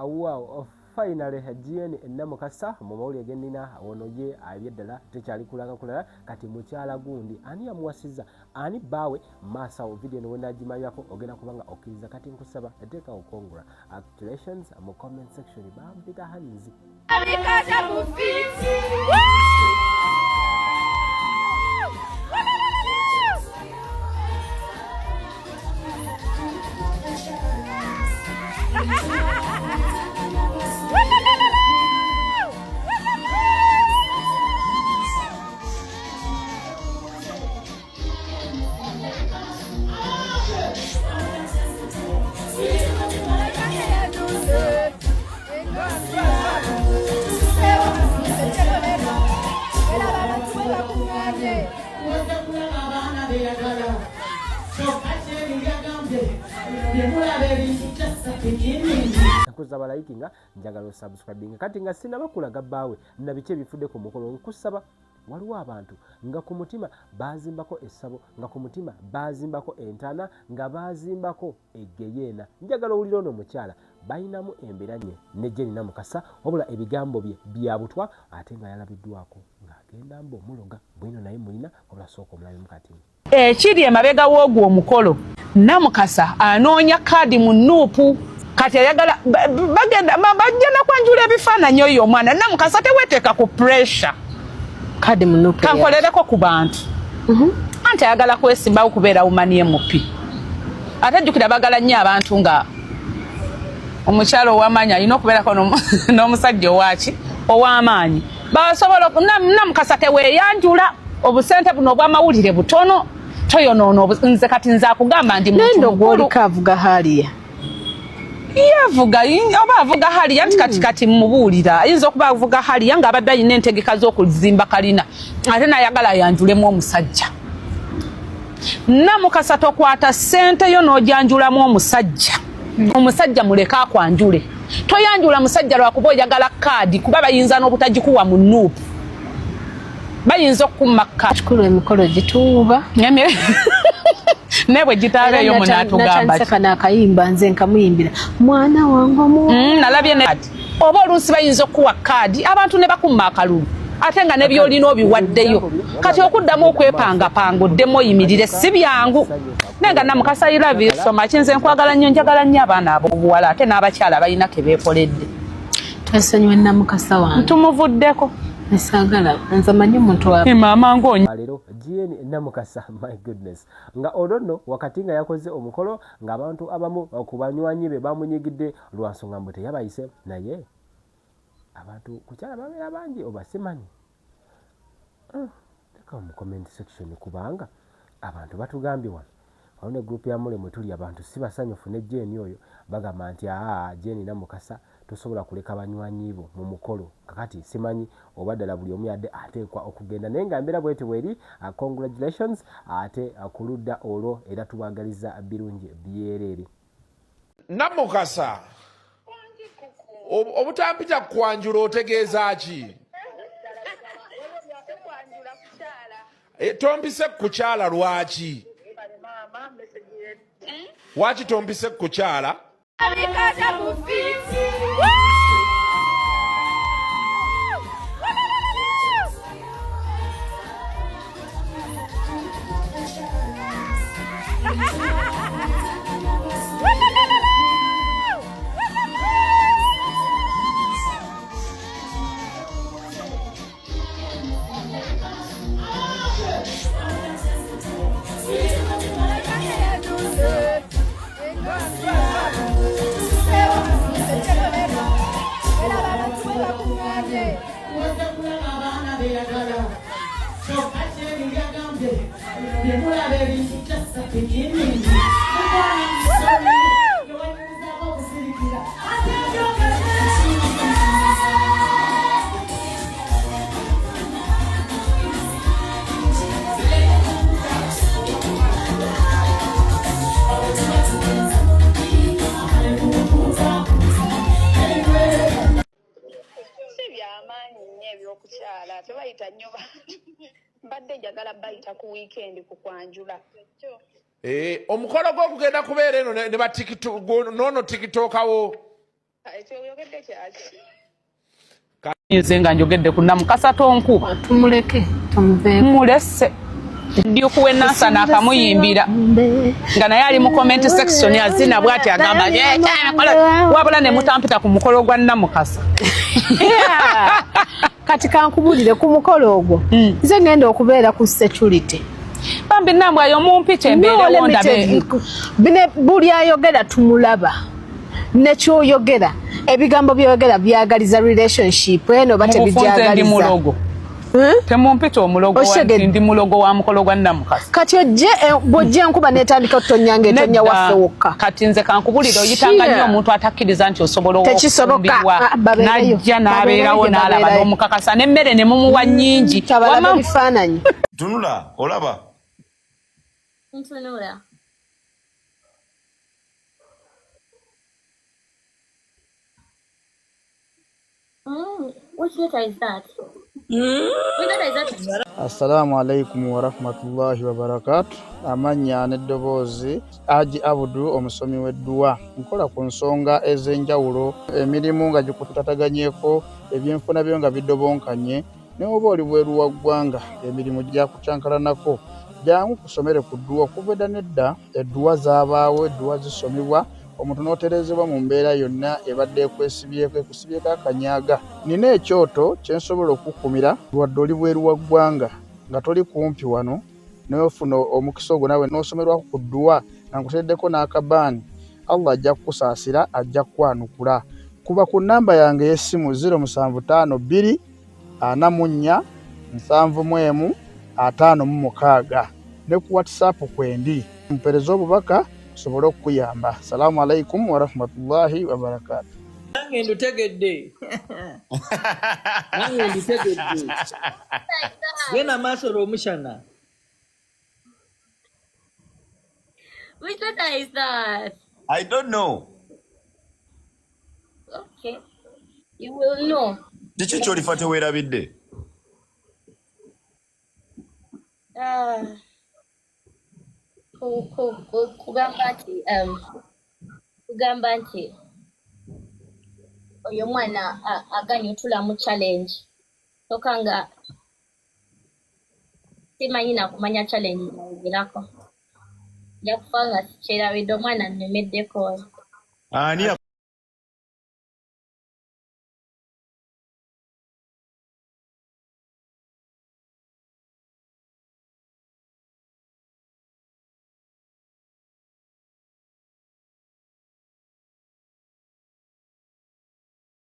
Wow. Finally GN Namukasa mu mawulire genina wono ye abyeddala tekyali kulaga kulala kati mukyala gundi ani yamuwasiza ani bawe masa video no wenagimanyako ogenda kubanga okiriza kati nkusaba eteeka okongula congratulations mu comment section bampita hanzi Nkuzaba likinga njagala subscribing kati nga sinaba kulaga bawe na bice bifudde ku mukolo nkusaba waliwo abantu nga ku mutima bazimbako essabo nga ku mutima bazimbako entana nga bazimbako egeyeena njagala owulira ono mukyala bayinamu emberanye ne Jeni Namukasa wabula ebigambo bye byabutwa ate nga yalabiddwako ng'agenda mbo muloga bwino naye mulina wabula sooka omulabe mukati ekiri emabega w'ogwo omukolo Namukasa anoonya kaadi mu nuupu kati ayagala bagenda bajja kwanjula ebifaananyi oyo omwana Namukasa teweteeka ku pressure kadi mu nuupu kankolereko ku bantu anti ayagala kwesimbawo kubeera wumani MP ate jjukira bagala nnyo abantu nga omukyalo ow'amaanyi alina okubeerako n'omusajja ow'amaanyi basobola Namukasa teweeyanjula obusente buno obw'amawulire butono toyonoona nze kati nze akugamba ndi muntu mukulu avuga haliya yavuga oba avuga haliya nti kati mubuulira ayinza okuba avuga haliya ng'abadde alina entegeka z'okuzimba kalina ate n'ayagala ayanjulemu omusajja Namukasa tokwata ssente yo n'ojanjulamu omusajja muleka akwanjule toyanjula musajja lwakuba oyagala kaadi kuba bayinza n'obutagikuwa mu nuupu bayinza okumakka kikulu emikolo gituuba nebwe gitaabeeyo munaatugamba kana akayimba nze nkamuyimbira mwana wange nalabye oba oluusi bayinza okuwa kaadi abantu ne bakumma akalulu ate nga ne byolina obiwaddeyo kati okuddamu okwepangapanga oddemu oyimirire si byangu naye nga Namukasa I love you so much nze nkwagala nnyo njagala nnyo abaana ab'obuwala ate n'abakyala balina ke beekoledde twasonyiwe Namukasa wange tumuvuddeko esagala nze manyi muntu wa mama ngonya lero GN Namukasa my goodness nga odono wakati nga yakoze omukolo ng'abantu abamu ku banywanyi be bamunyigidde lwansonga mbu teyabayise naye abantu kukyala babeera bangi oba simanyi teka mu comment section kubanga abantu batugambye wano ne group ya mule mwe tuli abantu si basanyufu ne Jeni oyo bagamba nti GN Namukasa tosobola kuleka banywanyi bo mu mukolo kakati simanyi oba ddala buli omu yadde ateekwa okugenda naye nga mbeera bwete weri congratulations ate kuludda olwo era tubagaliza birungi byereere Namukasa obutampita kwanjula otegeeza ki tompise kukyala lwaki waki tompise kukyala bayita ku weekend ku kwanjula. Omukolo gw'okugenda kubeera eno ne ba nono tikitokawo. Ekyo oyogedde kyaki? Nze nga njogedde ku Namukasa tonkuba. Tumuleke tumuveeko. Mulese. Ndikuwe nasa nakamuyimbira. Nga naye ali mu comment section azina bwati agamba wabula ne mutampita ku mukolo gwa Namukasa. Kati kankubulire ku mukolo ogwo. Nze ngenda okubeera ku security. Bambi nambwa yo mumpite embeere wonda be. Bine buli ayogera tumulaba. Nekyoyogera ebigambo byogera byagaliza relationship eno bate bijagaliza. Temumpita omulogo wa ndi mulogo wa mukolo gwa Namukasa. Kati ojje bojje nkuba netandika otonyange tonya waffe wokka. Kati nze kankubulira oyitanga nnyo omuntu atakkiriza nti osobola okufumbirwa. Najja n'abeerawo n'alaba n'omukakasa n'emmere ne mumuwa nnyingi. Tabalaba bifaananyi. Tunula olaba. Ntunula. Which letter is that? Which letter is that? Assalamu alaikum wa rahmatullahi wa barakatuh. Amanya n'eddoboozi Haji Abudu omusomi w'edduwa. Nkola ku nsonga ez'enjawulo, emirimu nga gikutataganyeko, ebyenfuna byo nga bidobonkanye, ne oba oli bweru wa ggwanga emirimu gyakucankalanako. Jangu kusomere ku dduwa okuva nedda edduwa zaabaawo, edduwa zisomebwa. Omuntu n'oterezebwa mu mbeera yonna ebadde ekwesibyeko ekusibyeko akanyaaga. Nina ekyoto kye nsobola okukumira lwadde oli bweru wa ggwanga nga toli kumpi wano n'ofuna omukisa ogwo nawe n'osomerwako ku dduwa nga nkuteddeko n'akabaani. Allah ajja kukusaasira, ajja kukwanukula. Kuba ku nnamba yange y'essimu 0752 44 71 56 ne ku WhatsApp kwendi mpereza obubaka sobolo kuyamba. Assalamu alaikum wa rahmatullahi wa barakatuh. Nange ndutegedde. Nange ndutegedde. Gena masoro omushana. Which letter is that? I don't know. Okay. You will know. Kiki ky'olifa teweerabidde? Kugamba nti oyo mwana aganye otula mu challenge toka nga simanyi nakumanya challenge nayogerako nja kufa nga sikyerabidde omwana nnemeddeko. Ani